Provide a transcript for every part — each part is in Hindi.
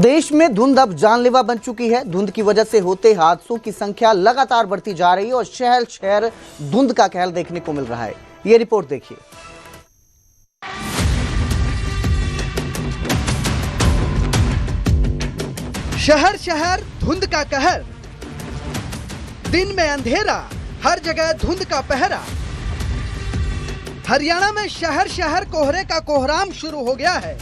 प्रदेश में धुंध अब जानलेवा बन चुकी है। धुंध की वजह से होते हादसों की संख्या लगातार बढ़ती जा रही है और शहर शहर धुंध का कहर देखने को मिल रहा है। ये रिपोर्ट देखिए। शहर शहर धुंध का कहर, दिन में अंधेरा, हर जगह धुंध का पहरा। हरियाणा में शहर शहर कोहरे का कोहराम शुरू हो गया है।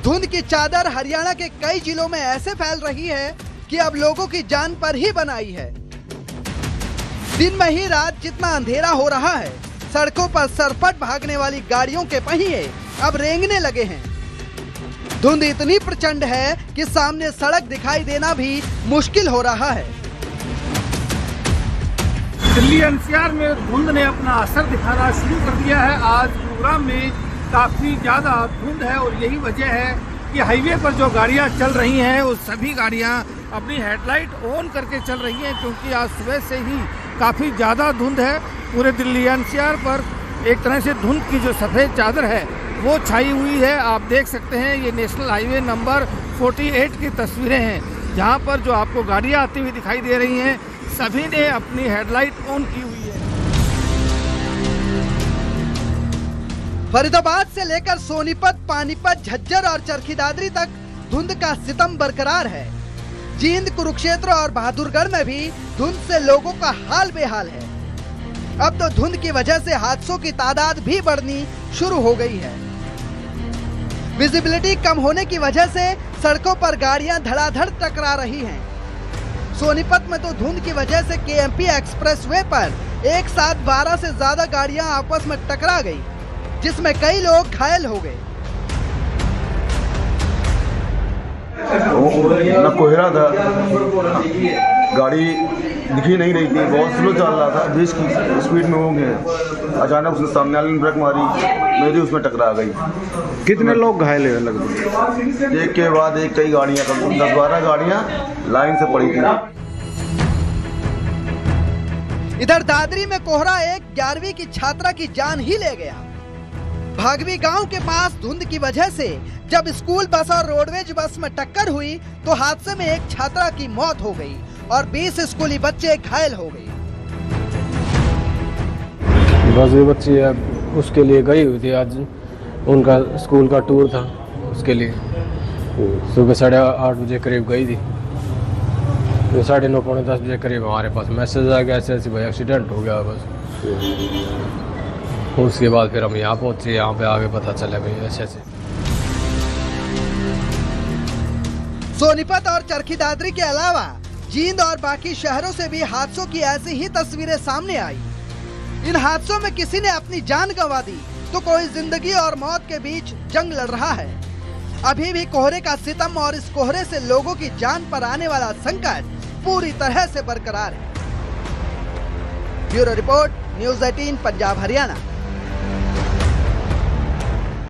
धुंध की चादर हरियाणा के कई जिलों में ऐसे फैल रही है कि अब लोगों की जान पर ही बन आई है। दिन में ही रात जितना अंधेरा हो रहा है, सड़कों पर सरपट भागने वाली गाड़ियों के पहिए अब रेंगने लगे हैं। धुंध इतनी प्रचंड है कि सामने सड़क दिखाई देना भी मुश्किल हो रहा है। दिल्ली एनसीआर में धुंध ने अपना असर दिखाना शुरू कर दिया है। आज गुरुग्राम में काफी ज्यादा धुंध है और यही वजह है कि हाईवे पर जो गाड़ियां चल रही हैं वो सभी गाड़ियां अपनी हेडलाइट ऑन करके चल रही हैं, क्योंकि आज सुबह से ही काफी ज्यादा धुंध है। पूरे दिल्ली एनसीआर पर एक तरह से धुंध की जो सफेद चादर है वो छाई हुई है। आप देख सकते हैं ये नेशनल हाईवे नंबर 48 की तस्वीरें हैं, जहां पर जो आपको गाड़ियां आती हुई दिखाई दे रही हैं, सभी ने अपनी हेडलाइट ऑन की हुई है। फरीदाबाद से लेकर सोनीपत, पानीपत, झज्जर और चरखी दादरी तक धुंध का सितम बरकरार है। जींद, कुरुक्षेत्र और बहादुरगढ़ में भी धुंध से लोगों का हाल बेहाल है। अब तो धुंध की वजह से हादसों की तादाद भी बढ़नी शुरू हो गई है। विजिबिलिटी कम होने की वजह से सड़कों पर गाड़ियां धड़ाधड़ टकरा रही हैं। सोनीपत में तो धुंध की वजह से केएमपी एक्सप्रेसवे पर एक साथ 12 से ज्यादा गाड़ियां आपस में टकरा गई, जिसमें कई लोग घायल हो गए। ना कोहरा था, गाड़ी दिखी नहीं रही थी, बहुत स्लो चल रहा था, 20 की स्पीड में हो गए। अचानक उसने सामने वाले ने ब्रेक मारी, मेरी उसमें टकरा गई। कितने लोग घायल हुए लगभग? एक के बाद एक कई गाड़ियां, 10-12 गाड़ियां लाइन से पड़ी थी। इधर दादरी में कोहरा एक 11वीं की छात्रा की जान ही ले गया। भागवी गांव के पास धुंध की वजह से जब स्कूल बस और रोडवेज बस में टक्कर हुई तो हादसे में एक छात्रा की मौत हो गई और 20 स्कूली बच्चे घायल हो गए। बस ये बच्ची उसके लिए गई हुई थी, आज उनका स्कूल का टूर था, उसके लिए सुबह 8:30 बजे करीब गई थी। तो 9:30 पौने 10 बजे करीब हमारे पास मैसेज आ गया, ऐसे भाई एक्सीडेंट हो गया। बस उसके बाद फिर हम यहाँ पहुँचे, यहाँ पे आगे पता चला भाई ऐसे। सोनीपत और चरखी दादरी के अलावा जींद और बाकी शहरों से भी हादसों की ऐसी ही तस्वीरें सामने आई। इन हादसों में किसी ने अपनी जान गंवा दी तो कोई जिंदगी और मौत के बीच जंग लड़ रहा है। अभी भी कोहरे का सितम और इस कोहरे से लोगों की जान पर आने वाला संकट पूरी तरह से बरकरार है। Bureau report, news 18 Punjab Haryana.